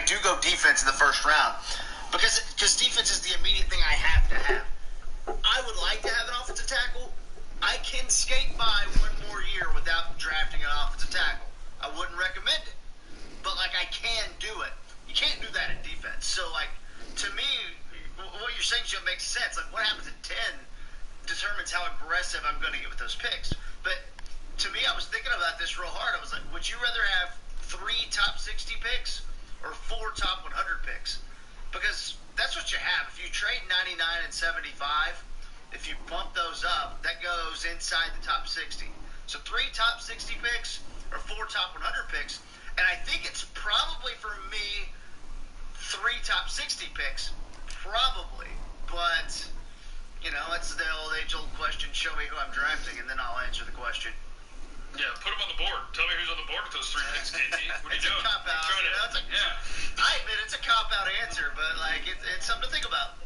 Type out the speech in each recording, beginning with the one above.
do go defense in the first round because defense is the immediate thing I have to have. I would like to have an offensive tackle. I can skate by one more year without drafting an offensive tackle. I wouldn't recommend it, but like I can do it. You can't do that in defense. So like to me, what you're saying just makes sense. Like what happens at 10 determines how aggressive I'm going to get with those picks. But to me, I was thinking about this real hard. I was like, would you rather have 3 top 60 picks or 4 top 100 picks? Because that's what you have. If you trade 99 and 75, if you bump those up, that goes inside the top 60. So 3 top 60 picks or 4 top 100 picks. And I think it's probably for me 3 top 60 picks, probably. But, you know, it's the old age-old question, show me who I'm drafting, and then I'll answer the question. Yeah, put them on the board. Tell me who's on the board with those 3 picks, KT. What are you doing? It's a cop-out. You know, I admit it's a cop-out answer, but, like, it's something to think about.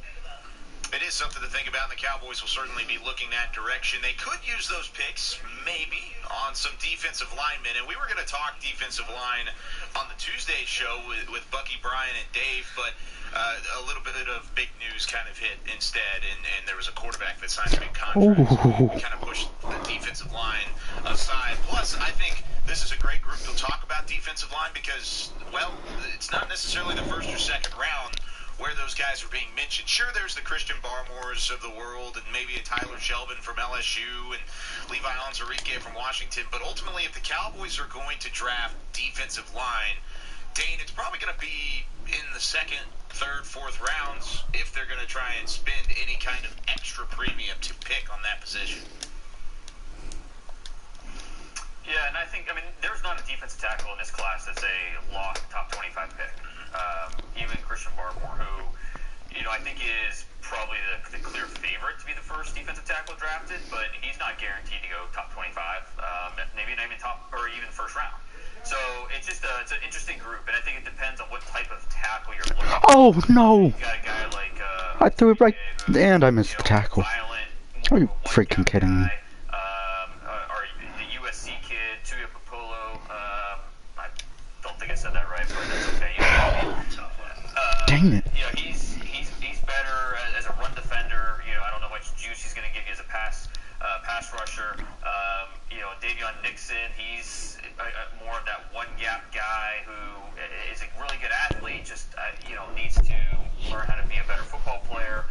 It is something to think about, and the Cowboys will certainly be looking that direction. They could use those picks, maybe, on some defensive linemen. And we were going to talk defensive line on the Tuesday show with Bucky, Brian, and Dave, but a little bit of big news kind of hit instead, and there was a quarterback that signed a big contract. So we kind of pushed the defensive line aside. Plus, I think this is a great group to talk about defensive line because, well, it's not necessarily the first or second round where those guys are being mentioned. Sure, there's the Christian Barmores of the world and maybe a Tyler Shelvin from LSU and Levi Onwuzurike from Washington, but ultimately if the Cowboys are going to draft defensive line, Dane, it's probably going to be in the second, third, fourth rounds if they're going to try and spend any kind of extra premium to pick on that position. Yeah, and I think, there's not a defensive tackle in this class that's a lock top 25 pick. Even Christian Barmore, who, I think is probably the clear favorite to be the first defensive tackle drafted, but he's not guaranteed to go top 25, maybe not even top or even first round. So it's just it's an interesting group, and I think it depends on what type of tackle you're looking for. Oh no! You got a guy like I threw it right, and I missed the tackle. Violent, Are you freaking kidding me? Or the USC kid, Tuia Popolo. I don't think I said that right, but that's okay. Dang it! He's better as a run defender. I don't know how much juice he's going to give you as a pass rusher. Davion Nixon, he's more of that one gap guy who is a really good athlete. Just needs to learn how to be a better football player.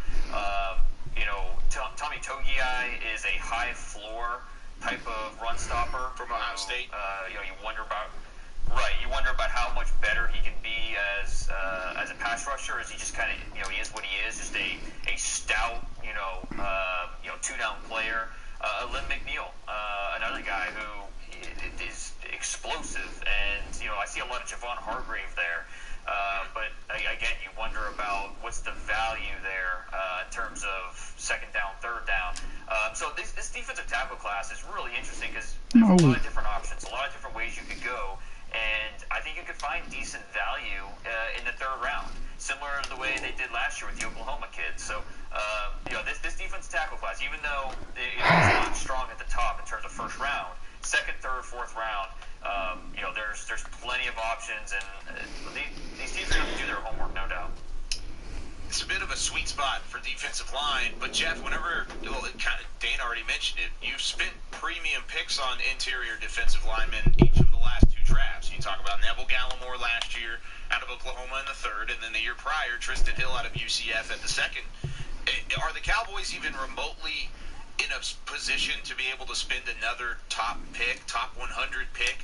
Tommy Togiai is a high floor type of run stopper from Ohio State. You wonder about how much better he can be as a pass rusher. Is he just kind of he is what he is, just a stout 2-down player. Lynn McNeil, another guy who is explosive, and I see a lot of Javon Hargrave there. But again, you wonder about what's the value there in terms of second down, third down. So this defensive tackle class is really interesting because there's a lot of different options, a lot of different ways you could go, and I think you could find decent value in the third round, similar to the way they did last year with the Oklahoma kids. So this defensive tackle class, even though it's not strong at the top in terms of first round, second, third, fourth round, there's plenty of options, and these teams are going to do their homework, no doubt. It's a bit of a sweet spot for defensive line, but Jeff, Dane already mentioned it, you've spent premium picks on interior defensive linemen each of the last 2 drafts. You talk about Neville Gallimore last year out of Oklahoma in the third, and then the year prior, Tristan Hill out of UCF at the second. Are the Cowboys even remotely in a position to be able to spend another top 100 pick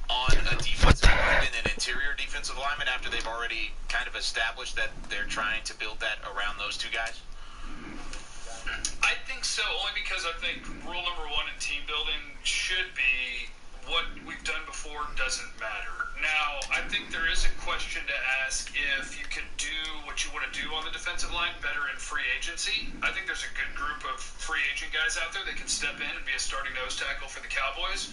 on a defensive lineman, an interior defensive lineman, after they've already kind of established that they're trying to build that around those 2 guys? I think so, only because I think rule number 1 in team building should be what we've done before doesn't matter. Now, I think there is a question to ask if you can do what you want to do on the defensive line better in free agency. I think there's a good group of free agent guys out there that can step in and be a starting nose tackle for the Cowboys.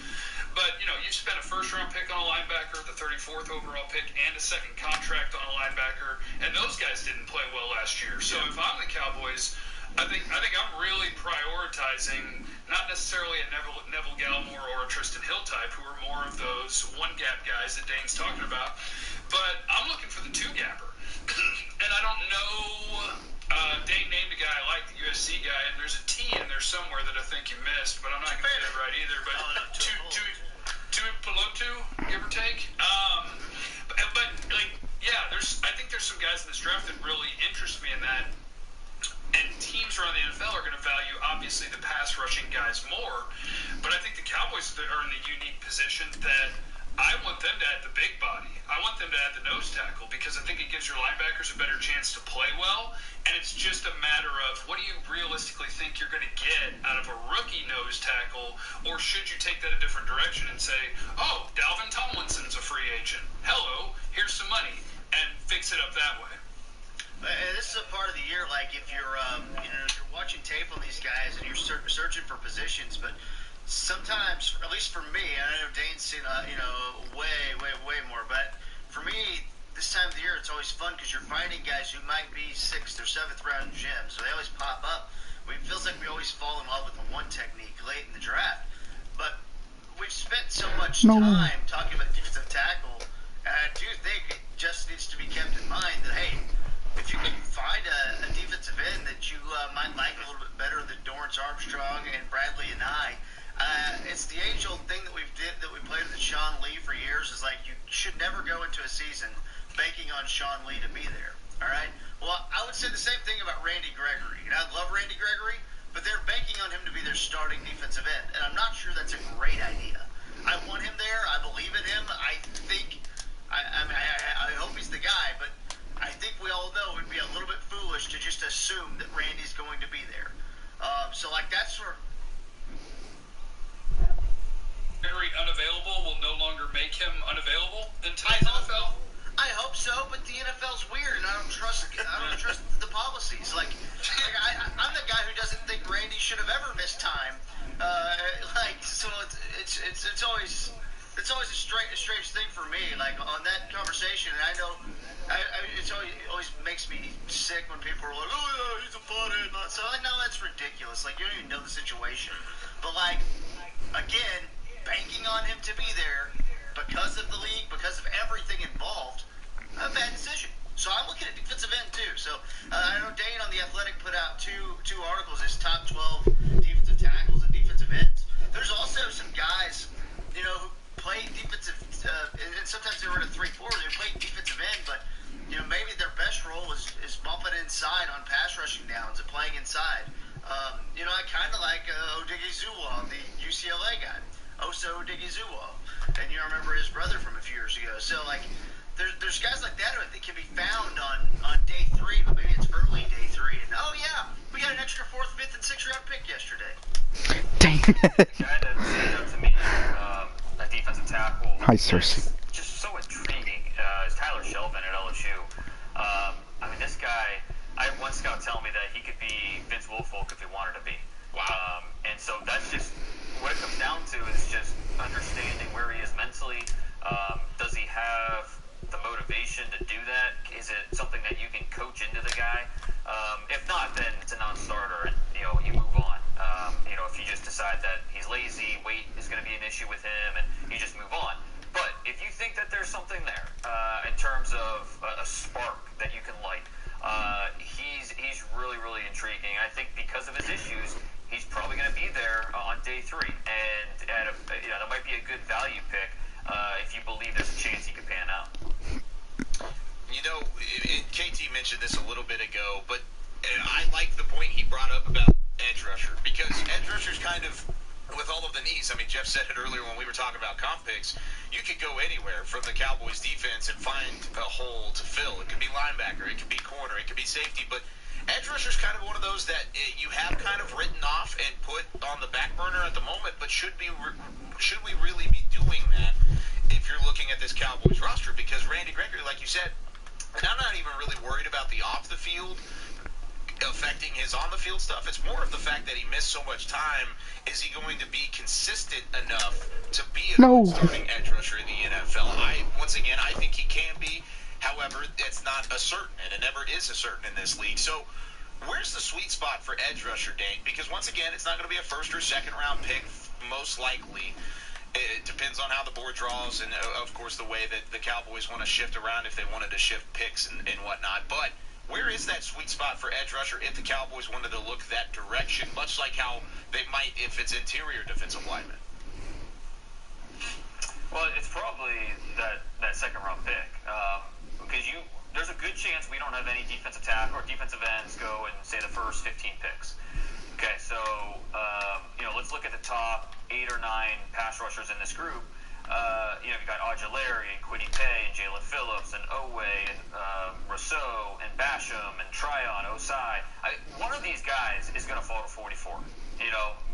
But, you spent a first-round pick on a linebacker, the 34th overall pick, and a second contract on a linebacker, and those guys didn't play well last year. So if I'm the Cowboys, I think I'm really prioritizing not necessarily a Neville Gallimore or a Tristan Hill type, who are more of those one-gap guys that Dane's talking about. But I'm looking for the two-gapper. And I don't know, Dane named a guy I like, the USC guy, and there's a T in there somewhere that I think you missed, but I'm not going to get it right either. But Tuipulotu, give or take. But like, yeah, I think there's some guys in this draft that really interest me in that. And teams around the NFL are going to value, obviously, the pass rushing guys more. But I think the Cowboys are in the unique position that I want them to add the big body. I want them to add the nose tackle because I think it gives your linebackers a better chance to play well. And it's just a matter of what do you realistically think you're going to get out of a rookie nose tackle? Or should you take that a different direction and say, oh, Dalvin Tomlinson's a free agent. Hello, here's some money. And fix it up that way. This is a part of the year, like if you're, you're watching tape on these guys and you're searching for positions, but sometimes, at least for me, and I know Dane's seen, way more, but for me, this time of the year, it's always fun because you're finding guys who might be 6th or 7th round gems, so they always pop up. It feels like we always fall in love with the one technique late in the draft, but we've spent so much time talking about defensive tackle, and I do think it just needs to be kept in mind that, hey, if you can find a defensive end that you might like a little bit better than Dorrance Armstrong and Bradley and it's the age-old thing that we played with Sean Lee for years. Is like you should never go into a season banking on Sean Lee to be there. All right. Well, I would say the same thing about Randy Gregory. And I love Randy Gregory, but they're banking on him to be their starting defensive end, and I'm not sure that's a great idea. I want him there. I believe in him. I think. I hope he's the guy, but I think we all know it would be a little bit foolish to just assume that Randy's going to be there. So, like, that's sort of... Gregory unavailable will no longer make him unavailable in today's NFL? I hope so, but the NFL's weird, and I don't trust the policies. Like I'm the guy who doesn't think Randy should have ever missed time. So it's always a strange thing for me. Like on that conversation, and I know it's always makes me sick when people are like, oh yeah, he's a butthead. So I know that's ridiculous. Like you don't even know the situation. But like again, banking on him to be there because of the league, because of everything involved, a bad decision. So I'm looking at defensive end too. So I know Dane on The Athletic put out two articles, his top 12 defensive tackles and defensive ends. There's also some guys, who play defensive, and sometimes they were in a 3-4, they play defensive end, but maybe their best role is bumping inside on pass rushing downs and playing inside. I kind of like Odighizuwa, the UCLA guy, Osa Odighizuwa, and you remember his brother from a few years ago. So like, there's guys like that that can be found on day 3, but maybe it's early day 3. And oh yeah, we got an extra 4th, 5th, and 6th round pick yesterday. Dang. The guy that stands out to me, a defensive tackle. Hi, Cersei. Just so intriguing is Tyler Shelvin at LSU. This guy, I had one scout tell me that he could be Vince Wilfork if he wanted to be. Wow. And so that's just what it comes down to is just understanding where he is mentally. Does he have the motivation to do that? Is it something that you can coach into the guy? If not, then it's a non-starter, and you move on. If you just decide that he's lazy, weight is going to be an issue with him, and you just move on. But if you think that there's something there in terms of a spark that you can light, he's really, really intriguing. I think because of his issues, he's probably going to be there on day 3, and that might be a good value pick if you believe there's a chance he could pan out. KT mentioned this a little bit ago, but I like the point he brought up about edge rusher, because edge rusher's kind of, with all of the needs, Jeff said it earlier when we were talking about comp picks, you could go anywhere from the Cowboys defense and find a hole to fill. It could be linebacker, it could be corner, it could be safety, but edge rusher's kind of one of those that you have kind of written off and put on the back burner at the moment, but should we really be doing that if you're looking at this Cowboys roster? Because Randy Gregory, like you said, and I'm not even really worried about the off the field affecting his on the field stuff. It's more of the fact that he missed so much time. Is he going to be consistent enough to be a good starting edge rusher in the NFL? I think he can be. However, it's not a certain, and it never is a certain in this league. So Where's the sweet spot for edge rusher, Dane? Because once again, it's not going to be a first or second round pick, most likely. It depends on how the board draws and, of course, the way that the Cowboys want to shift around if they wanted to shift picks and whatnot. But where is that sweet spot for edge rusher if the Cowboys wanted to look that direction, much like how they might if it's interior defensive lineman? Well, it's probably that second-round pick because there's a good chance we don't have any defensive tackle or defensive ends go in, say, the first 15 picks. Okay, so let's look at the top 8 or 9 pass rushers in this group. You've got Ojulari and Kwity Paye and Jalen Phillips and Owe and Rousseau and Basham and Tryon, Osai. One of these guys is going to fall to 44.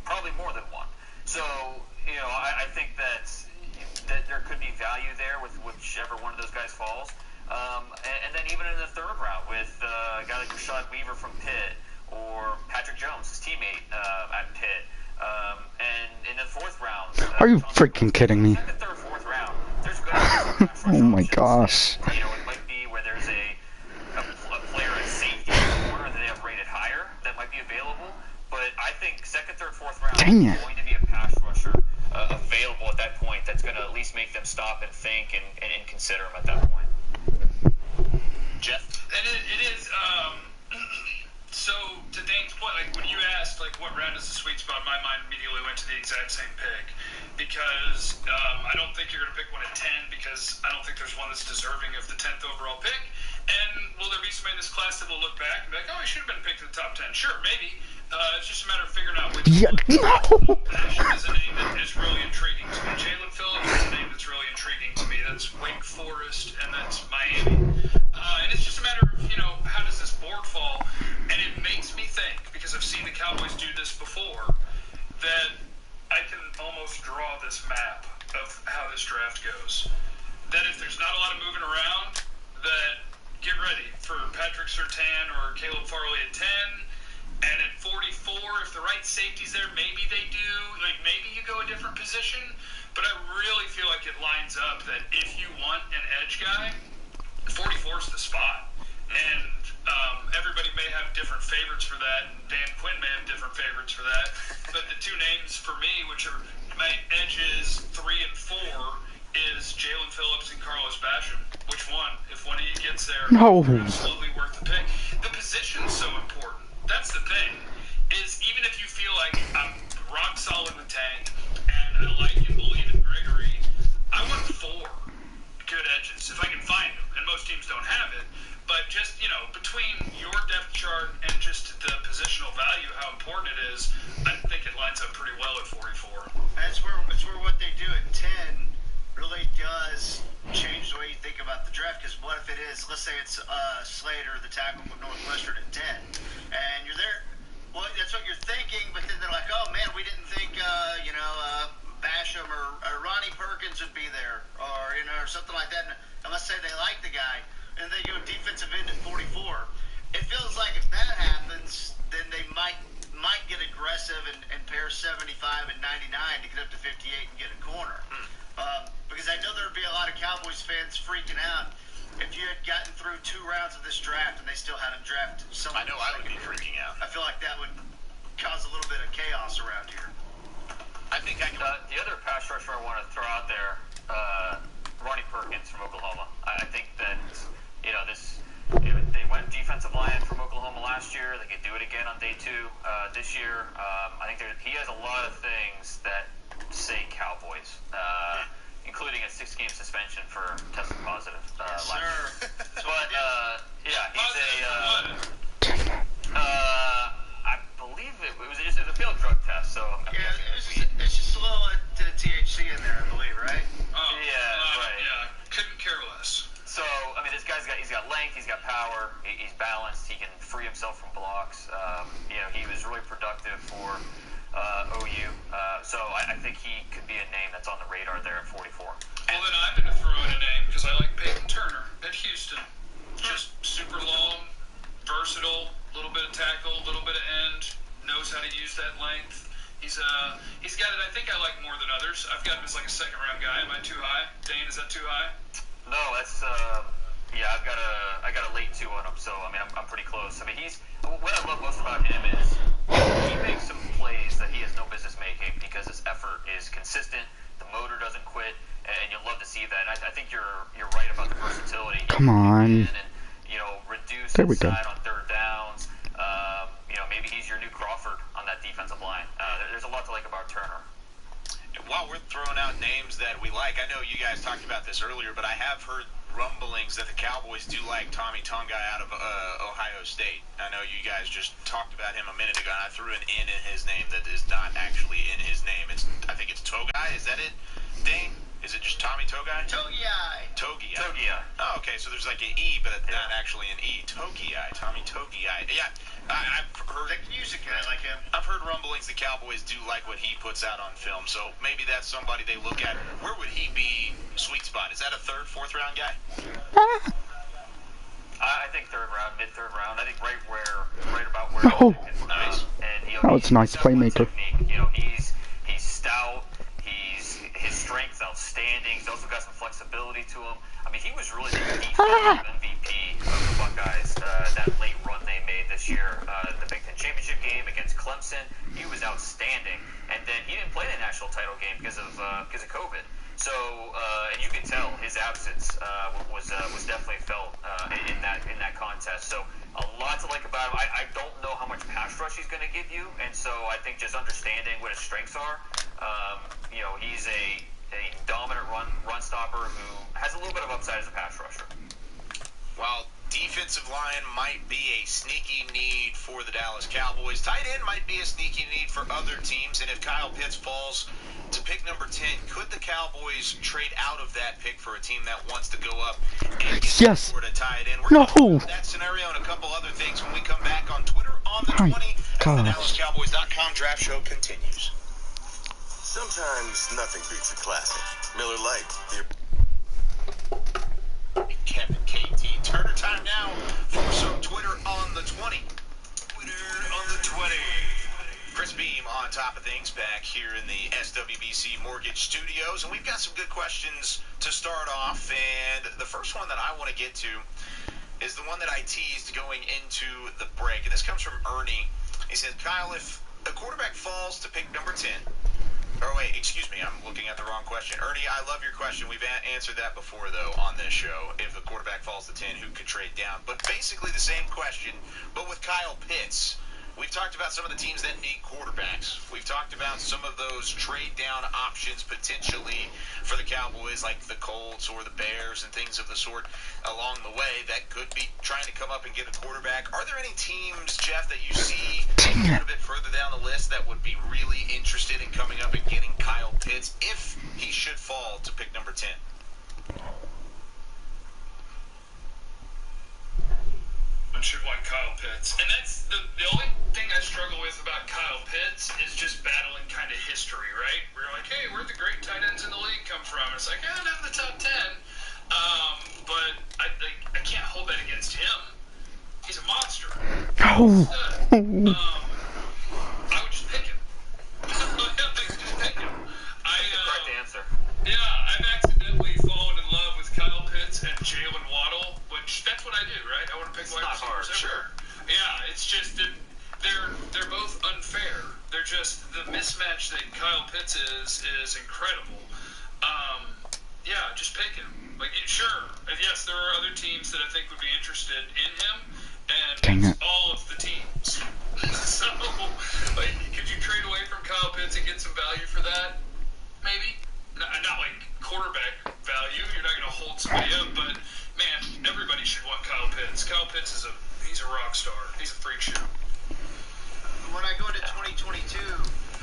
Probably more than one. So I think that there could be value there with whichever one of those guys falls. And then even in the third round with a guy like Rashad Weaver from Pitt or Patrick Jones, his teammate at Pitt. And in the fourth round... Are you freaking kidding me? Second, third, fourth round, there's going to be some Oh my gosh. It might be where there's a player at safety corner that they have rated higher that might be available. But I think second, third, fourth round is going to be a pass rusher available at that point that's going to at least make them stop and think and consider him at that point. Jeff? And it is, so to Dane's point, like when you asked like what round is the sweet spot, my mind immediately went to the exact same pick because I don't think you're going to pick one at 10 because I don't think there's one that's deserving of the 10th overall pick. And will there be somebody in this class that will look back and be like, oh, he should have been picked in the top 10? Sure, maybe. It's just a matter of figuring out which one. Basham is a name that is really intriguing to me. Jalen Phillips is a name that's really intriguing to me. That's Wake Forest and that's Miami. And it's just a matter of, how does this board fall? And it makes me think, because I've seen the Cowboys do this before, that I can almost draw this map of how this draft goes. That if there's not a lot of moving around, that get ready for Patrick Surtain or Caleb Farley at 10. And at 44, if the right safety's there, maybe they do. Like, maybe you go a different position. But I really feel like it lines up that if you want an edge guy, 44 is the spot. And everybody may have different favorites for that. And Dan Quinn may have different favorites for that. But the two names for me, which are my edges 3 and 4, is Jalen Phillips and Carlos Basham. Which one? If one of you gets there, absolutely worth the pick. The position's so important. That's the thing, is even if you feel like I'm rock solid with Tank, and I like and believe in Gregory, I want 4 good edges, if I can find them, and most teams don't have it, but just, between your depth chart and just the positional value, how important it is, I think it lines up pretty well at 44. That's where what they do at 10 really does change the way you think about the draft, because what if it is, let's say it's Slater, the tackle from Northwestern at 10, and you're there, well, that's what you're thinking, but then they're like, oh man, we didn't think, Basham or Ronnie Perkins would be there, or, or something like that, and let's say they like the guy, and they go defensive end at 44. It feels like if that happens, then they might get aggressive and pair 75 and 99 to get up to 58 and get a corner. Because I know there would be a lot of Cowboys fans freaking out if you had gotten through 2 rounds of this draft and they still hadn't drafted someone. I know I would be freaking out. I feel like that would cause a little bit of chaos around here. I think I can... The other pass rusher I want to throw out there, Ronnie Perkins from Oklahoma. I think that, they went defensive line from Oklahoma last year. They could do it again on day 2 this year. I think he has a lot of things that say Cowboys, including a 6-game suspension for testing positive last year. But, he's I believe it was just a failed drug test, so... It's just a little THC in there, I believe, right? Oh, right. Yeah, couldn't care less. So, he's got length, he's got power, he's balanced, he can free himself from blocks. He was really productive for OU. So I think he could be a name that's on the radar there at 44. Well, then I'm going to throw in a name because I like Peyton Turner at Houston. Just super long, versatile, little bit of tackle, little bit of end, knows how to use that length. He's got it. I think I like more than others. I've got him as like a second-round guy. Am I too high? Dane, is that too high? No, that's I got a late 2 on him. So I'm pretty close. what I love most about him is he makes some plays that he has no business making because his effort is consistent. The motor doesn't quit, and you'll love to see that. And I think you're right about the versatility. Come on. And, reduce There we go. inside on third downs. Maybe he's your new Crawford on that defensive line. There's a lot to like about Turner. While we're throwing out names that we like, I know you guys talked about this earlier, but I have heard rumblings that the Cowboys do like Tommy Tonga out of Ohio State. I know you guys just talked about him a minute ago, and I threw an N in his name that is not actually in his name. I think it's Togai. Is that it, Dane? Is it just Tommy Togai? Togiai. Oh, okay, so there's like an E, but it's not actually an E. Togiai. Tommy Togiai. Yeah, I've heard... They can use a guy like him. I've heard rumblings the Cowboys do like what he puts out on film, so maybe that's somebody they look at. Where would he be sweet spot? Is that a third, fourth round guy? I think third round, mid-third round. I think right about where. Oh. Nice. Oh, it's a nice playmaker. He's stout. His strength's outstanding. He's also got some flexibility to him. I mean, he was really the defensive MVP of the Buckeyes. That late run they made this year, the Big Ten championship game against Clemson, he was outstanding. And then he didn't play the national title game because of COVID. So, and you can tell his absence was definitely felt in that contest. So, a lot to like about him. I don't know how much pass rush he's going to give you, and so I think just understanding what his strengths are. He's a dominant run stopper who has a little bit of upside as a pass rusher. While defensive line might be a sneaky need for the Dallas Cowboys, tight end might be a sneaky need for other teams, and if Kyle Pitts falls to pick number 10, could the Cowboys trade out of that pick for a team that wants to go up and get Yes. forward to tie it in? We're No. going to that scenario and a couple other things when we come back on Twitter on the My 20 as the gosh. DallasCowboys.com draft show continues. Sometimes nothing beats a classic. Miller Lite. Kevin KT Turner time now for some Twitter on the 20. Twitter on the 20. Chris Beam on top of things back here in the SWBC Mortgage Studios, and we've got some good questions to start off. And the first one that I want to get to is the one that I teased going into the break, and this comes from Ernie. He says, Kyle, if a quarterback falls to pick number 10, or wait, excuse me, I'm looking at the wrong question. Ernie, I love your question. We've answered that before, though, on this show. If the quarterback falls to 10, who could trade down? But basically the same question, but with Kyle Pitts. We've talked about some of the teams that need quarterbacks. We've talked about some of those trade-down options potentially for the Cowboys, like the Colts or the Bears and things of the sort along the way that could be trying to come up and get a quarterback. Are there any teams, Jeff, that you see a little bit further down the list that would be really interested in coming up and getting Kyle Pitts if he should fall to pick number 10? Should want Kyle Pitts. And that's the only thing I struggle with about Kyle Pitts is just battling kind of history, right? We're like, hey, where the great tight ends in the league come from? It's like, not in the top 10. But I can't hold that against him. He's a monster. Oh. I would just pick him. Just pick him. Correct answer. Yeah, I've accidentally fallen in love with Kyle Pitts and Jalen Waddle, which that's what I do, right? I want to pick wide not hard, receivers everywhere. Yeah, it's just that they're both unfair. They're just the mismatch that Kyle Pitts is incredible. Yeah, just pick him. Like, sure, yes, there are other teams that I think would be interested in him, and Dang it's it. all of the teams. So, like, could you trade away from Kyle Pitts and get some value for that? Maybe. Not like quarterback value. You're not going to hold somebody up, but man, everybody should want Kyle Pitts. Kyle Pitts he's a rock star. He's a freak show. When I go into 2022,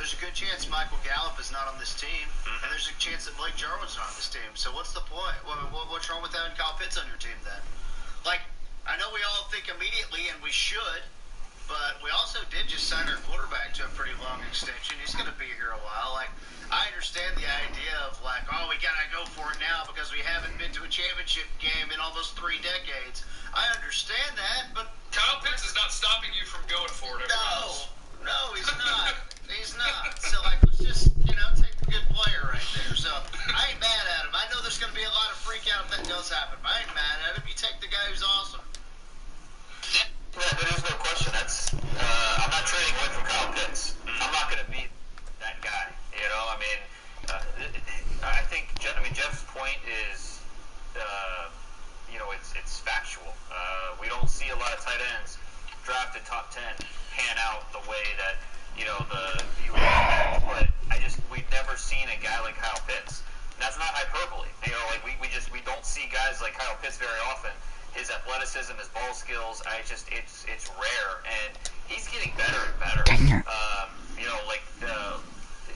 there's a good chance Michael Gallup is not on this team, and there's a chance that Blake Jarwin's not on this team. So what's the point? What's wrong with having Kyle Pitts on your team then? Like, I know we all think immediately, and we should, but we also did just sign our quarterback to a pretty long extension. He's going to be here a while. Like, I understand the idea of like, oh, we got to go for it now because we haven't been to a championship game in almost 3 decades. I understand that, but Kyle Pitts is not stopping you from going for it. no, he's not. He's not. So, like, let's just, take the good player right there. So, I ain't mad at him. I know there's going to be a lot of freak out if that does happen, but I ain't mad at him. You take the guy who's awesome. Yeah, there's no question. That's point is, it's factual. We don't see a lot of tight ends drafted top 10 pan out the way that the you would expect. But we've never seen a guy like Kyle Pitts. And that's not hyperbole. We don't see guys like Kyle Pitts very often. His athleticism, his ball skills, it's rare, and he's getting better and better. Dang it.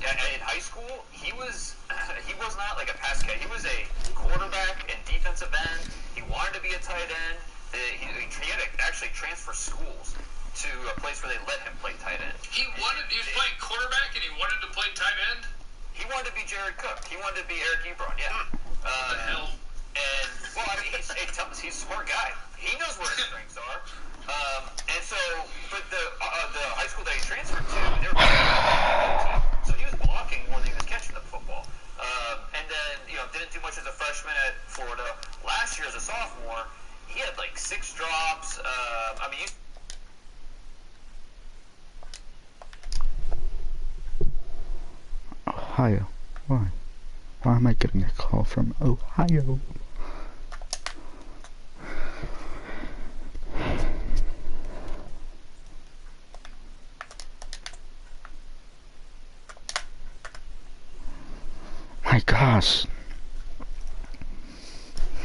In high school, he was not like a pass catcher. He was a quarterback and defensive end. He wanted to be a tight end. He had to actually transfer schools to a place where they let him play tight end. He was playing quarterback and he wanted to play tight end? He wanted to be Jared Cook. He wanted to be Eric Ebron, yeah. What the hell? And, well, I mean, he's a smart guy. He knows where his strengths are. And so, but the high school that he transferred to, they were so he was blocking more than he was catching the football. And then, didn't do much as a freshman at Florida. Last year as a sophomore, he had like 6 drops. Ohio. Why? Why am I getting a call from Ohio? My gosh.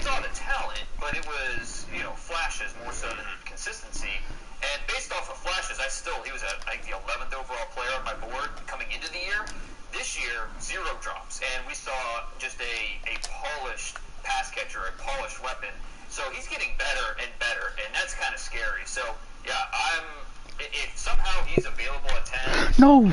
Saw the talent, but it was, flashes more so than consistency. And based off of flashes, he was the 11th overall player on my board coming into the year. This year, 0 drops, and we saw just a polished pass catcher, a polished weapon. So he's getting better and better, and that's kind of scary. So yeah, if somehow he's available at 10, No.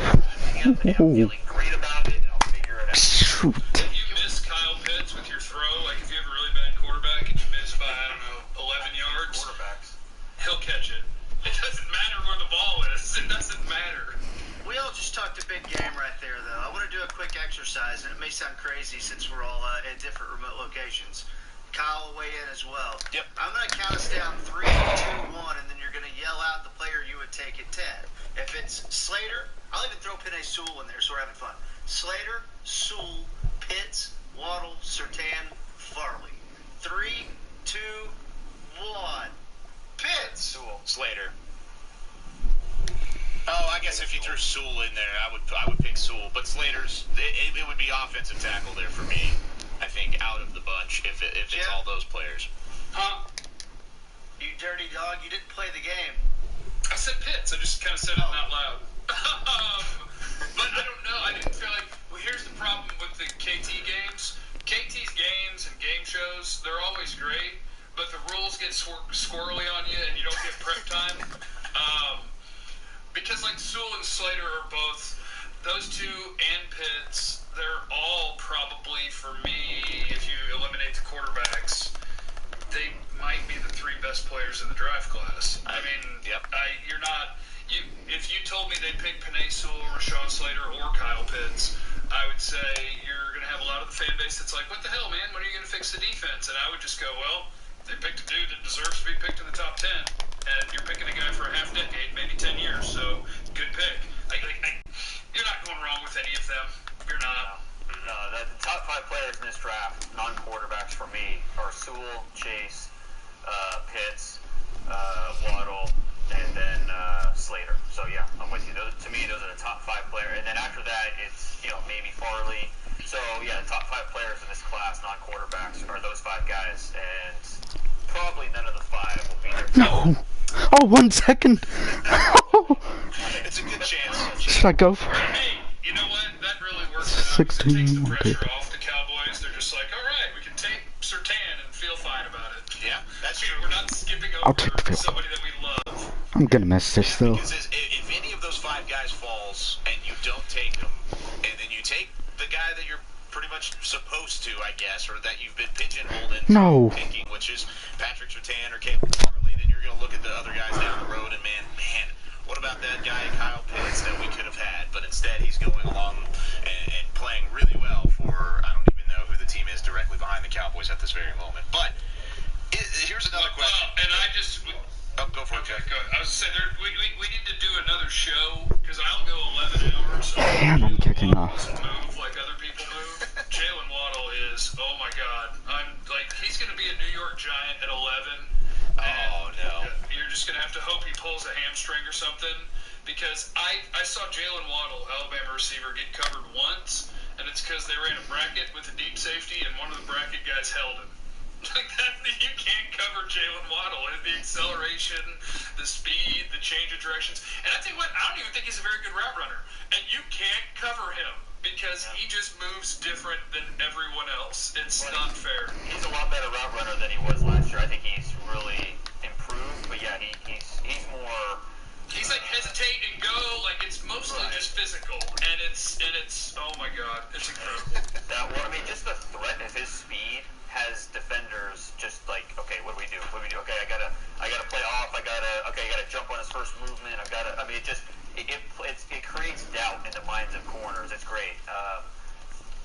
I'm feeling great about it, and I'll figure it out. Shoot. If you miss Kyle Pitts with your throw, like if you have a really bad quarterback and you miss by, 11 yards, Quarterbacks. he'll catch it. It doesn't matter where the ball is. It doesn't matter. We all just talked a big game right there, though. I want to do a quick exercise, and it may sound crazy since we're all at different remote locations. Kyle will weigh in as well. Yep. I'm going to count us down 3, 2, 1, and then you're going to yell out the player you would take at 10. If it's Slater, I'll even throw Penei Sewell in there, so we're having fun. Slater, Sewell, Pitts, Waddle, Surtain, Farley. 3, 2, 1. Pitts. Sewell. Slater. Oh, I guess if you threw Sewell in there, I would pick Sewell. But Slater's it would be offensive tackle there for me. I think out of the bunch if it's all those players. Huh? You dirty dog, you didn't play the game. I said Pitts. I just kind of said it out loud. But I don't know. I didn't feel like. Well, here's the problem with the KT games. KT's games and game shows, they're always great, but the rules get squirrely on you and you don't get prep time. Because like Sewell and Slater are both, those two and Pitts, they're all probably, for me, if you eliminate the quarterbacks, they might be the 3 best players in the draft class. I mean, Yep. If you told me they'd pick Penei Sewell, Rashawn Slater, or Kyle Pitts, I would say you're going to have a lot of the fan base that's like, what the hell, man? When are you going to fix the defense? And I would just go, well, they picked a dude that deserves to be picked in the top 10. And you're picking a guy for a half decade, maybe 10 years, so good pick. You're not going wrong with any of them. You're not. No, the top 5 players in this draft, non-quarterbacks for me, are Sewell, Chase, Pitts, Waddle, and then Slater. So yeah, I'm with you. To me, those are the top 5 players. And then after that, it's maybe Farley. So yeah, the top 5 players in this class, non-quarterbacks, are those 5 guys, and probably none of the 5 will be there. No. Oh, 1 second. It's a good chance. Should I go for it? Hey, you know what? That really works. 16, It takes the okay. pressure off the Cowboys. They're just like, all right, we can take Surtain and feel fine about it. Yeah, that's We're not skipping I'll over take the field. somebody that we love. I'm gonna miss this though. Because if any of those 5 guys falls and you don't take them, and then you take the guy that you're pretty much supposed to, I guess, or that you've been pigeonholed into picking, which is Patrick Surtain or Caleb Farley, then you're going to look at the other guys down the road and man, what about that guy Kyle Pitts that we could have had? But instead he's going along and playing really well for, I don't even know who the team is directly behind the Cowboys at this very moment. But here's another question. And I just... Oh, go for it, Jack. Go ahead. I was saying, we need to do another show, because I'll go 11 hours. Damn, I'm kicking off. Move like other people move. Jalen Waddle is, oh my God. Generic Giant at 11. Oh, no. You're just going to have to hope he pulls a hamstring or something. Because I saw Jalen Waddle, Alabama receiver, get covered once, and it's because they ran a bracket with a deep safety, and one of the bracket guys held him. Like that, you can't cover Jalen Waddle. The acceleration, the speed, the change of directions. And I tell you what, I don't even think he's a very good route runner. And you can't cover him because he just moves different than everyone else. It's not fair. He's a lot better route runner than he was last year. I think he's really improved. But yeah, he's more. He's like hesitate and go, like it's mostly just physical, and it's oh my god, it's incredible. Just the threat of his speed has defenders just like, okay, what do we do? Okay, I gotta play off. I gotta jump on his first movement. It creates doubt in the minds of corners. It's great.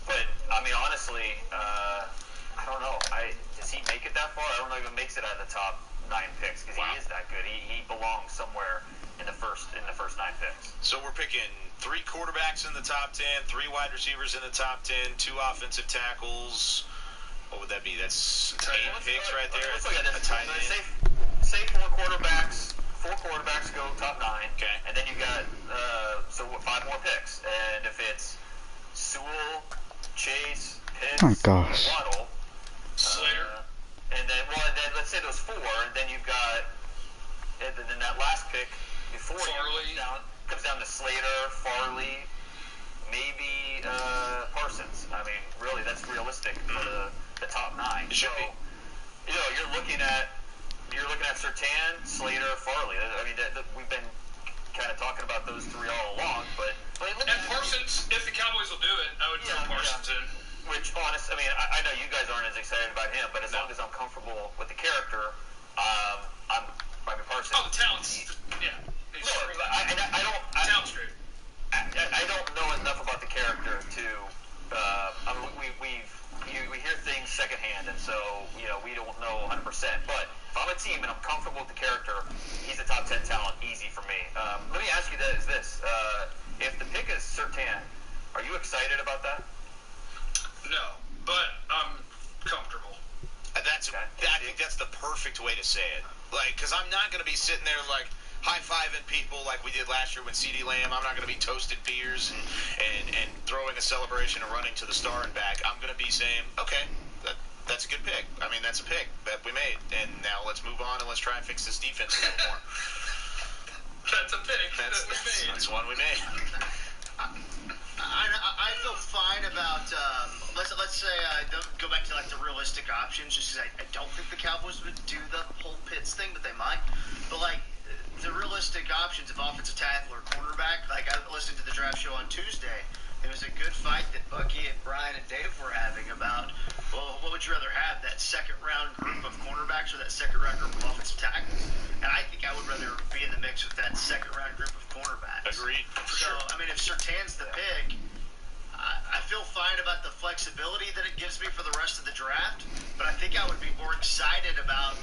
But I mean, honestly, I don't know. Does he make it that far? I don't know if he makes it out of the top 9 picks because he is that good. He belongs somewhere in the first 9 picks. So we're picking 3 quarterbacks in the top 10, 3 wide receivers in the top 10, 2 offensive tackles. What would that be? That's 8 picks right there. Let's look at this. A tight end. Say 4 quarterbacks. 4 quarterbacks go top 9. Okay. And then you got 5 more picks. And if it's Sewell, Chase, Pitts, Oh my gosh. Waddle, Slater. and then let's say those 4, and then you've got then that last pick before Farley. comes down to Slater, Farley, maybe Parsons. I mean, really, that's realistic for the top 9. It should be. You're looking at Surtain, Slater, Farley. I mean, we've been kind of talking about those 3 all along, but And Parsons, if the Cowboys will do it, I would throw Parsons in. Which, honest, I mean, I know you guys aren't as excited about him, but as long as I'm comfortable with the character, Parsons. Oh, the talent's yeah. No, I don't know enough about the character to. We hear things secondhand, and so we don't know 100%. But if I'm a team and I'm comfortable with the character, he's a top 10 talent, easy for me. Let me ask you this: if the pick is Surtain, are you excited about that? No, but I'm comfortable. I think that's the perfect way to say it. Like, because I'm not going to be sitting there like high-fiving people like we did last year with CeeDee Lamb. I'm not going to be toasting beers and throwing a celebration and running to the star and back. I'm going to be saying, okay, that's a good pick. I mean, that's a pick that we made. And now let's move on and let's try and fix this defense a little more. That's a pick That's one we made. I feel fine about let's say don't go back to like the realistic options, just because I don't think the Cowboys would do the whole Pitts thing, but they might. But like the realistic options of offensive tackle or quarterback, like I listened to the draft show on Tuesday. It was a good fight that Bucky and Brian and Dave were having about, well, what would you rather have, that second-round group of cornerbacks or that second-round group of offensive tackles? And I think I would rather be in the mix with that second-round group of cornerbacks. Agreed. So, I mean, if Surtain's the pick, I feel fine about the flexibility that it gives me for the rest of the draft, but I think I would be more excited about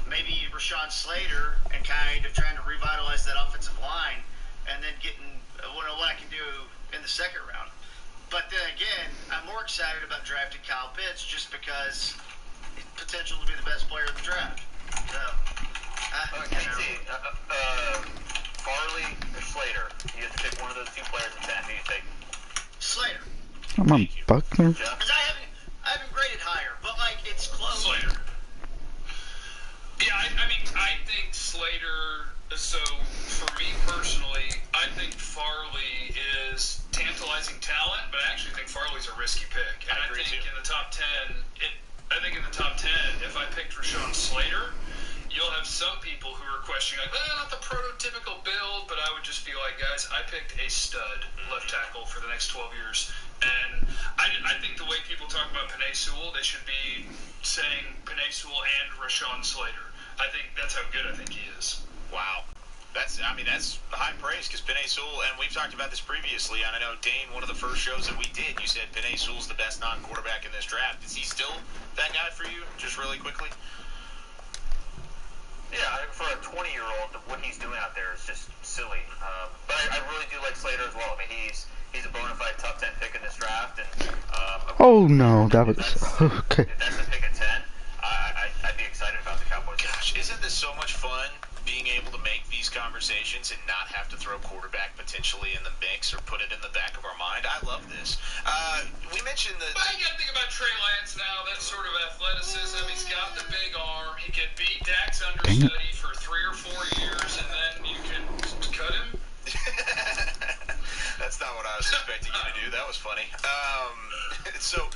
maybe Rashawn Slater and kind of trying to revitalize that offensive line and then getting what I can do in the second round. But then again, I'm more excited about drafting Kyle Pitts just because he's potential to be the best player in the draft. So, Farley or Slater? You have to pick one of those 2 players at 10. Who do you take? Slater. I'm on Buckner. Because I haven't graded higher, but like it's close. Slater. Yeah, I mean, I think Slater. So for me personally, I think Farley is tantalizing talent, but I actually think Farley's a risky pick. And I think in the top 10, if I picked Rashawn Slater, you'll have some people who are questioning, like, not the prototypical build, but I would just be like, guys, I picked a stud left tackle for the next 12 years. And I think the way people talk about Penei Sewell, they should be saying Penei Sewell and Rashawn Slater. I think that's how good I think he is. Wow. That's high praise because Penei Sewell, and we've talked about this previously, and I know, Dane, one of the first shows that we did, you said Penei Sewell's the best non-quarterback in this draft. Is he still that guy for you, just really quickly? Yeah, for a 20-year-old, what he's doing out there is just silly. But I really do like Slater as well. I mean, he's a bona fide top 10 pick in this draft. And Oh no, that was okay. If that's a pick at 10, I'd be is so much fun being able to make these conversations and not have to throw quarterback potentially in the mix or put it in the back of our mind. I love this. We mentioned the... But you got to think about Trey Lance now. That sort of athleticism. He's got the big arm. He could beat Dak's understudy for 3 or 4 years, and then you can cut him. That's not what I was expecting you to do. That was funny. So,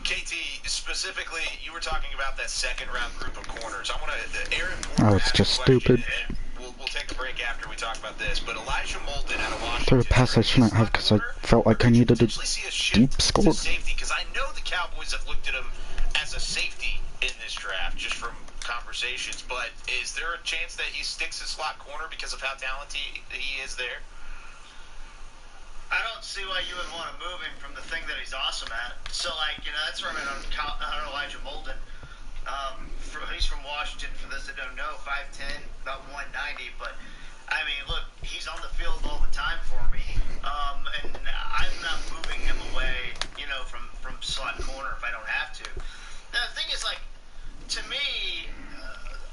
KT, specifically, you were talking about that second-round group of corners. I want to... Aaron Porter it's asked just a question, stupid. and we'll take a break after we talk about this. But Elijah Molden out of Washington... Threw a pass I shouldn't have because I felt like I needed a deep score. Safety, because I know the Cowboys have looked at him as a safety in this draft, just from conversations. But is there a chance that he sticks at slot corner because of how talented he is there? I don't see why you would want to move him from the thing that he's awesome at. So, that's where I'm at on Elijah Molden. He's from Washington, for those that don't know, 5'10", about 190. But, I mean, look, he's on the field all the time for me. And I'm not moving him away, from slot corner if I don't have to. Now, the thing is, to me,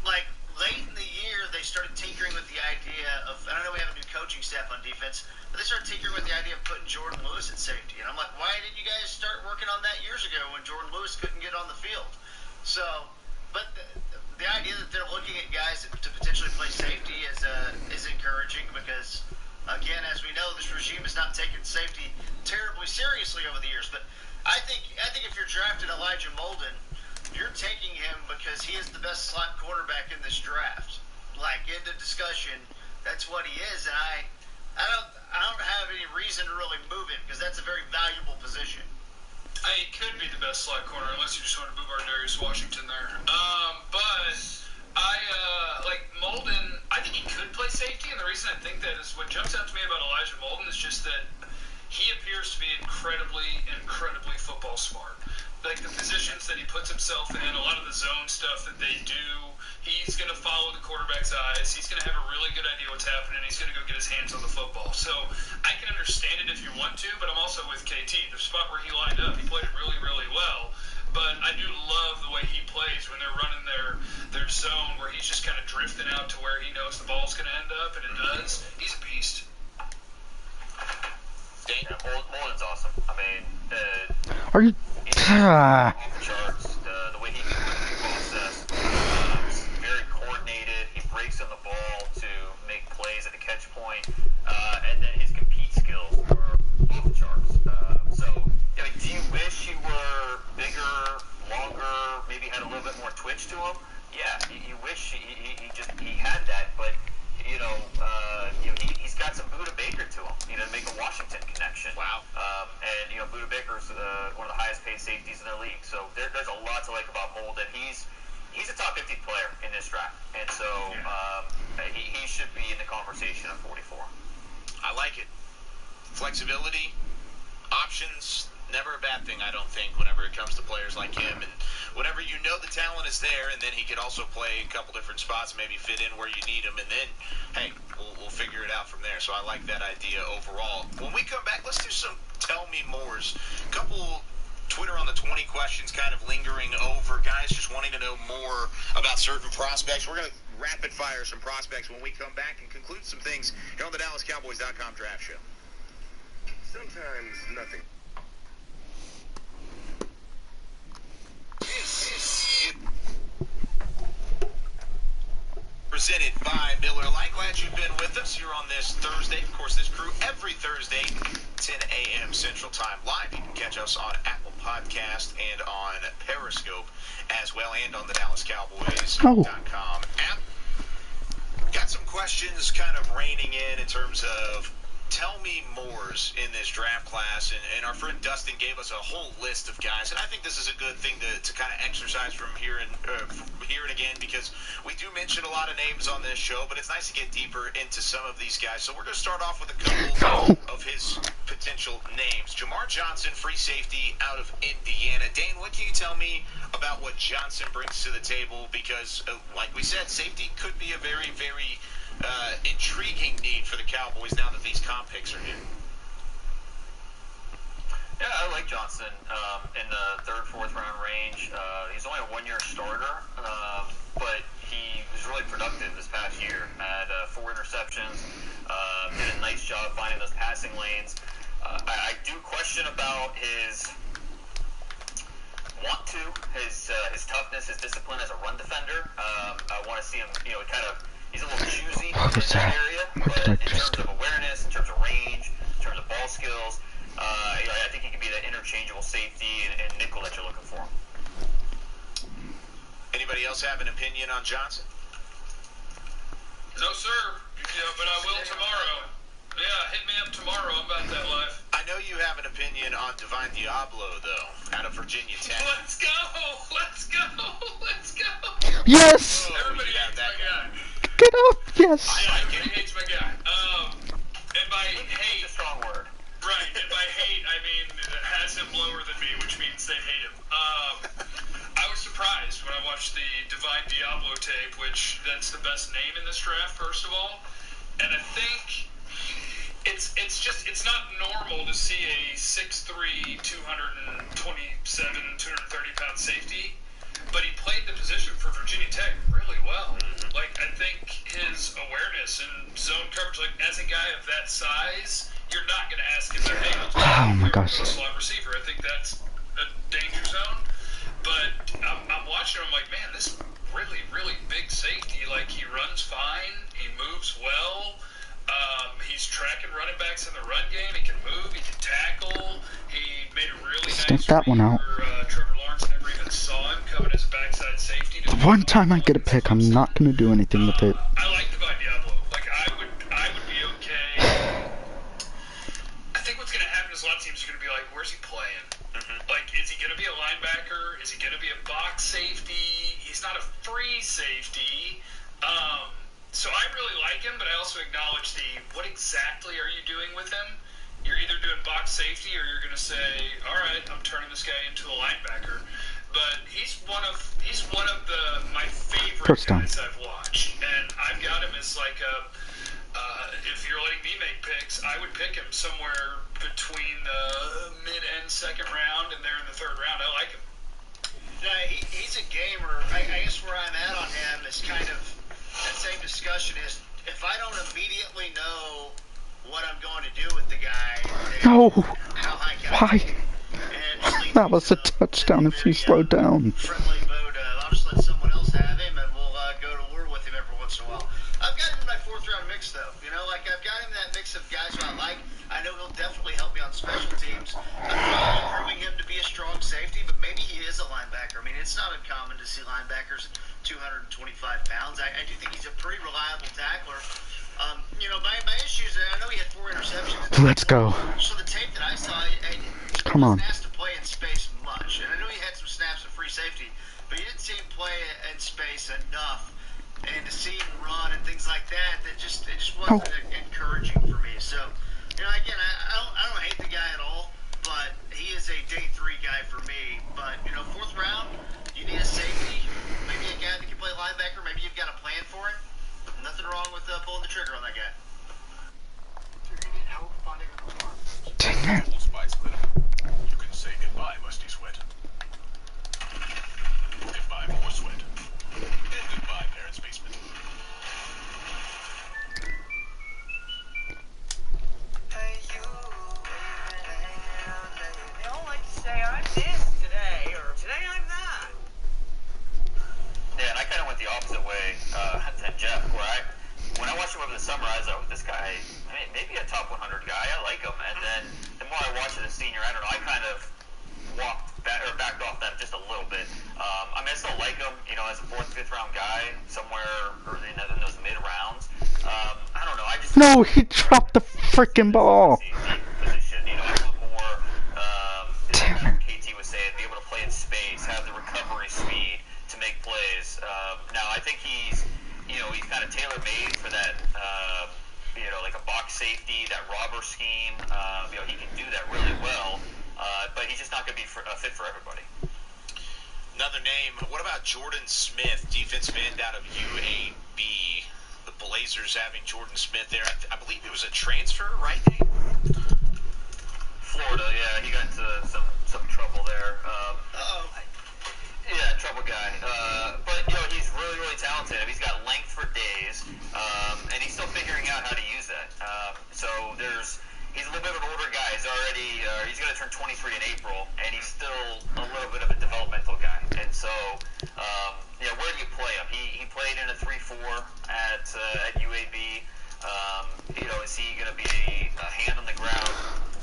late in the year, they started tinkering with the idea of, and I know we have a new coaching staff on defense, but they started tinkering with the idea of putting Jordan Lewis at safety. And I'm like, why didn't you guys start working on that years ago when Jordan Lewis couldn't get on the field? So, but the idea that they're looking at guys to potentially play safety is encouraging because, again, as we know, this regime has not taken safety terribly seriously over the years. But I think if you're drafting Elijah Molden, you're taking him because he is the best slot cornerback in this draft. End of discussion. That's what he is, and I don't have any reason to really move him because that's a very valuable position. He could be the best slot corner unless you just want to move our Darius Washington there. But Molden. I think he could play safety, and the reason I think that is what jumps out to me about Elijah Molden is just that he appears to be incredibly football smart. The positions that he puts himself in, a lot of the zone stuff that they do, he's going to follow the quarterback's eyes. He's going to have a really good idea what's happening. He's going to go get his hands on the football. So I can understand it if you want to, but I'm also with KT. The spot where he lined up, he played it really, really well. But I do love the way he plays when they're running their zone where he's just kind of drifting out to where he knows the ball's going to end up, and it does. He's a beast. Yeah, Molden's awesome. I mean, Are you... off the charts. The way he can process, he's very coordinated. He breaks on the ball to make plays at the catch point, and then his compete skills are off the charts. Do you wish he were bigger, longer, maybe had a little bit more twitch to him? Yeah, you wish he had that, but he's got some Buda Baker to him, to make a Washington connection. Wow. And Buda Baker's one of the highest paid safeties in the league, so there's a lot to like about Molden. He's a top 50 player in this draft, and so he should be in the conversation at 44. I like it. Flexibility, options, never a bad thing, I don't think, whenever it comes to players like him. And whenever the talent is there, and then he could also play a couple different spots, maybe fit in where you need him, and then, hey, we'll figure it out from there. So I like that idea overall. When we come back, let's do some Tell Me Mores. A couple Twitter on the 20 questions kind of lingering over. Guys just wanting to know more about certain prospects. We're going to rapid fire some prospects when we come back and conclude some things here on the DallasCowboys.com Draft Show. Sometimes nothing. Presented by Miller Lite. Glad you've been with us here on this Thursday. Of course, this crew every Thursday, 10 a.m. Central Time live. You can catch us on Apple Podcast and on Periscope as well, and on the DallasCowboys.com app. Got some questions kind of raining in terms of Tell Me Mores in this draft class, and our friend Dustin gave us a whole list of guys, and I think this is a good thing to kind of exercise from here and again, because we do mention a lot of names on this show, but it's nice to get deeper into some of these guys. So we're going to start off with a couple of his potential names. Jamar Johnson, free safety out of Indiana. Dane, what can you tell me about what Johnson brings to the table? Because, like we said, safety could be a very, very intriguing need for the Cowboys now that these comp picks are here. Yeah, I like Johnson in the third, fourth round range. He's only a one-year starter, but he was really productive this past year. Had 4 interceptions. Did a nice job finding those passing lanes. I do question about his his toughness, his discipline as a run defender. I want to see him, he's a little choosy in that area, but in terms of awareness, in terms of range, in terms of ball skills, I think he can be that interchangeable safety and nickel that you're looking for. Anybody else have an opinion on Johnson? No, sir. Yeah, but I will tomorrow. Yeah, hit me up tomorrow. I'm about that life. I know you have an opinion on Divine Diablo, though, out of Virginia Tech. Let's go! Let's go! Let's go! Yes! Everybody hates my guy. Get up! Yes! Everybody hates my guy. And by hate, It's a strong word. right, and by hate, I mean has him lower than me, which means they hate him. I was surprised when I watched the Divine Diablo tape, which that's the best name in this draft, first of all. And I think it's not normal to see a 6'3", 227, 230-pound safety, but he played the position for Virginia Tech really well. Like, I think his awareness and zone coverage, like, as a guy of that size, you're not going to ask him to hang Oh my gosh. slot receiver. I think that's a danger zone. But I'm watching him, I'm like, man, this really, really big safety. Like, he runs fine, he moves well. He's tracking running backs in the run game. He can move. He can tackle. He made a really nice that one out. where Trevor Lawrence never even saw him coming as a backside safety. One time I get a pick, I'm not gonna do anything with it. I like Divine Diablo. Like, I would be okay. I think what's going to happen is a lot of teams are going to be like, where's he playing? Like, is he going to be a linebacker? Is he going to be a box safety? He's not a free safety. So I really like him, but I also acknowledge what exactly are you doing with him? You're either doing box safety or you're going to say, all right, I'm turning this guy into a linebacker. But he's one of my favorite guys I've watched, and I've got him as like if you're letting me make picks, I would pick him somewhere between the mid and second round, and there in the third round. I like him. Yeah, he's a gamer. I guess where I'm at on him is kind of that same discussion is if I don't immediately know what I'm going to do with the guy, No! how high can Why? And That was a touchdown if you slow down. friendly vote. I'll just let someone else have him, and we'll go to war with him every once in a while. I've got him in my 4th round mix, though. Like, I've got him in that mix of guys who I like. I know he'll definitely help me on special teams. I'm probably proving him to be a strong safety, but maybe he is a linebacker. I mean, it's not uncommon to see linebackers 225 pounds. I do think he's a pretty reliable tackler. My issues, I know he had 4 interceptions. Let's go. So the tape that I saw, Come on. wasn't asked to play in space much. And I know he had some snaps of free safety, but he didn't see him play in space enough. And to see him run and things like that, it just wasn't encouraging for me. So, again, I don't hate the guy at all, but he is a day 3 guy for me. But, 4th round, you need a safety, maybe a guy that can play linebacker, maybe you've got a plan for it. Nothing wrong with pulling the trigger on that guy. Dang it. Spy Splitter. You can say goodbye, Musty Sweat. Goodbye, more sweat. And goodbye, Parents' Basement. They all like to say, I'm this today, or today I'm that. Yeah, and I kind of went the opposite way than Jeff, where when I watched him over the summer, I was like, this guy, maybe a top 100 guy. I like him. And then the more I watched him as a senior, I don't know, I kind of backed off that just a little bit. I still like him, as a 4th, 5th round guy, somewhere in those mid rounds. I don't know. I just No, he dropped the freaking ball. position. I want more. Damn it. KT was saying, be able to play in space, have the recovery speed to make plays. Now I think he's kind of tailor-made for that, like a box safety, that robber scheme. He can do that really well, but he's just not going to be a fit for everybody. Another name. What about Jordan Smith, defensive end out of UAB? The Blazers having Jordan Smith there. I believe it was a transfer, right, Dave? Florida, yeah, he got into some trouble there. Yeah, trouble guy. But he's really, really talented. I mean, turn 23 in April, and he's still a little bit of a developmental guy. And so, where do you play him? He played in a 3-4 at UAB. Is he going to be a hand on the ground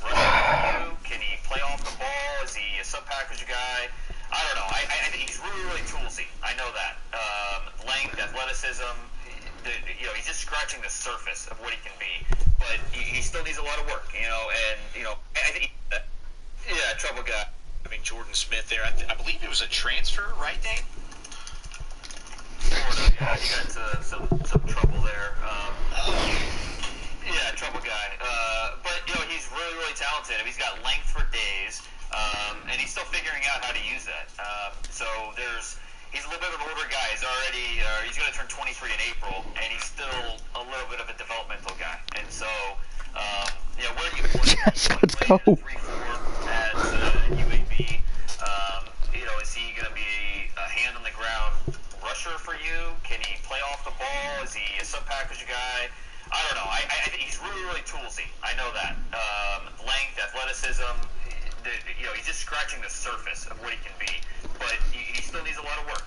running for you? Can he play off the ball? Is he a sub-package guy? I don't know. I think he's really, really toolsy. I know that. Length, athleticism, he's just scratching the surface of what he can be. But he still needs a lot of work, I think, trouble guy. Having Jordan Smith there, I believe it was a transfer, right, Dane? Florida, yeah, he got some trouble there. Trouble guy. But he's really, really talented. He's got length for days, and he's still figuring out how to use that. He's a little bit of an older guy. He's going to turn 23 in April, and he's still a little bit of a developmental guy. And so, where do you play? Yes, let's go. 3-4 at UAB. Is he going to be a hand on the ground rusher for you? Can he play off the ball? Is he a sub-package guy? I don't know. I think he's really, really toolsy. I know that. Length, athleticism, he's just scratching the surface of what he can be. But he still needs a lot of work,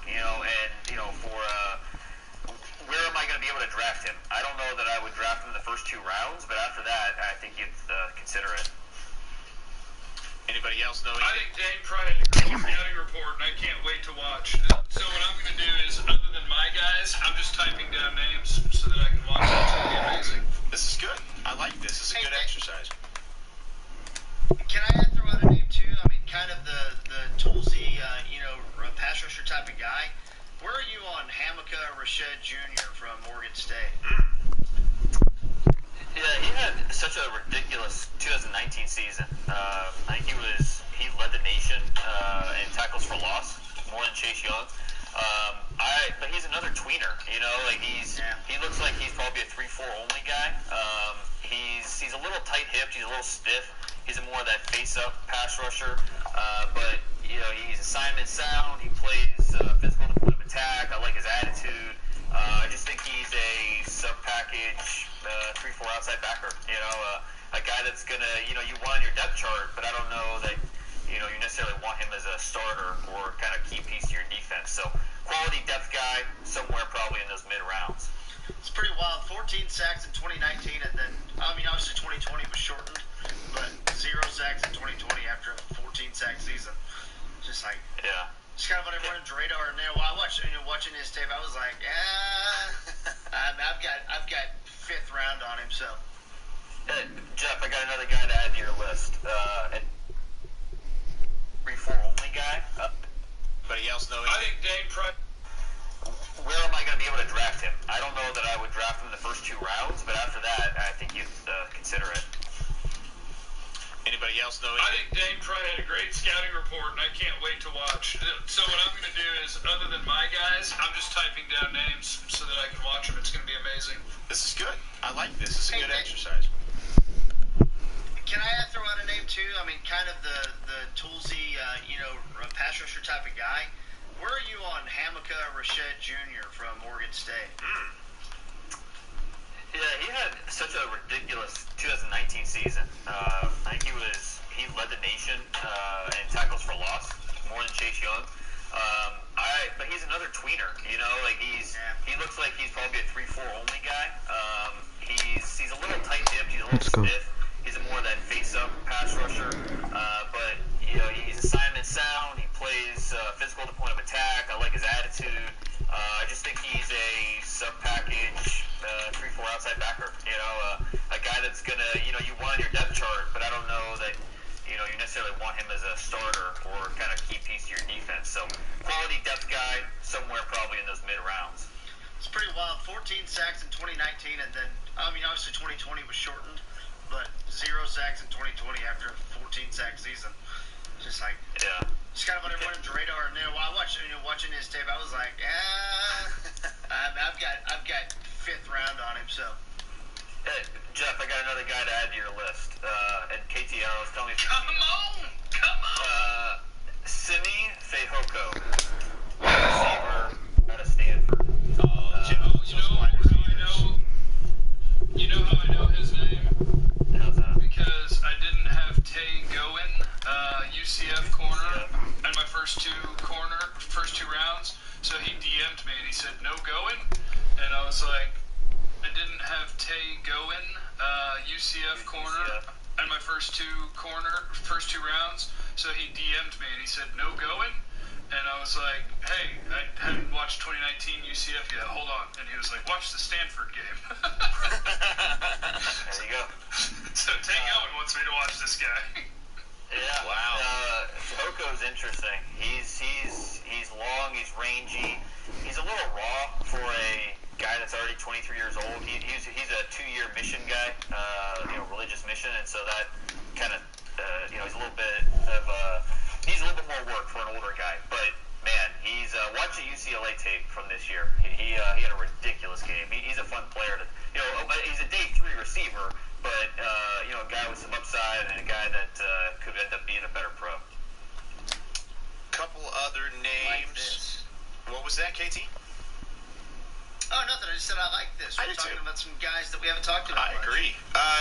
where am I going to be able to draft him? I don't know that I would draft him in the first 2 rounds, but after that, I think you'd consider it. Anybody else know I anything? think Dane probably had a great scouting report, and I can't wait to watch. So what I'm going to do is, other than my guys, I'm just typing down names so that I can watch it. It's going to be amazing. This is good. I like this. This is a good exercise. Can I throw out a name too? I mean, kind of the toolsy, pass rusher type of guy. Where are you on Hamilka Rashed Jr. from Oregon State? Yeah, he had such a ridiculous 2019 season. I think he led the nation in tackles for loss, more than Chase Young. But he's another tweener, he looks like he's probably a 3-4 only guy. He's a little tight-hipped, he's a little stiff. He's more of that face-up pass rusher. But he's assignment sound. He plays physical to point of attack. I like his attitude. I just think he's a sub-package 3-4 outside backer. A guy that's gonna you want on your depth chart, but I don't know that you necessarily want him as a starter or kind of key piece to your defense. So quality depth guy somewhere probably in those mid rounds. It's pretty wild. 14 sacks in 2019, and then obviously 2020 was shortened, but 0 sacks in 2020 after a 14 sack season. Just like just kind of on everyone's radar. And while I watched watching his tape, I was like, I've got 5th round on him. So Jeff, I got another guy to add to your list. 3-4 only guy. Anybody else know I anything? think Dane probably. Where am I going to be able to draft him? I don't know that I would draft him in the first 2 rounds, but after that, I think you'd consider it. Anybody else know I anything? think Dane probably had a great scouting report, and I can't wait to watch. So what I'm going to do is, other than my guys, I'm just typing down names so that I can watch them. It's going to be amazing. This is good. I like this. This is a good exercise. can I throw out a name too? I mean, kind of the toolsy, pass rusher type of guy. Where are you on Hamilka Rashed Jr. from Oregon State? Yeah, he had such a ridiculous 2019 season. I think he led the nation in tackles for loss, more than Chase Young. But he's another tweener, he looks like he's probably a 3-4 only guy. He's a little tight-hipped, he's a little stiff. He's more of that face-up pass rusher. But he's assignment sound. He plays physical to point of attack. I like his attitude. I just think he's a sub-package 3-4 outside backer. A guy that's gonna you want on your depth chart, but I don't know that you necessarily want him as a starter or kind of key piece to your defense. So quality depth guy somewhere probably in those mid rounds. It's pretty wild. 14 sacks in 2019, and then obviously 2020 was shortened, but 0 sacks in 2020 after a 14 sack season. Just like just kind of on everyone's radar. And while I watched watching his tape, I was like, I've got 5th round on him. So Jeff, I got another guy to add to your list. And KTL is telling me. Come on! Simi Fehoko, receiver out of Stanford. You know how I know his name? How's that? Because I didn't have Tay Goin DM'd me and he said, no going? And I was like, hey, I hadn't watched 2019 UCF yet. Hold on. And he was like, watch the Stanford game. There you go. So Tate Owen wants me to watch this guy. Yeah. Wow. Hoko's interesting. He's long. He's rangy. He's a little raw for a guy that's already 23 years old. He's a 2-year mission guy, religious mission, and so that kind of he's a little bit of needs a little bit more work for an older guy. But man, he's watch the UCLA tape from this year. He had a ridiculous game. He's a fun player to he's a day 3 receiver, but a guy with some upside and a guy that could end up being a better pro. Couple other names. What was that, KT? Oh, nothing. I just said I like this. I We're do talking too. about some guys that we haven't talked about. I much. agree.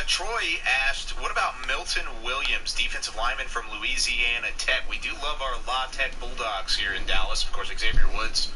Troy asked, what about Milton Williams, defensive lineman from Louisiana Tech? We do love our La Tech Bulldogs here in Dallas. Of course, Xavier Woods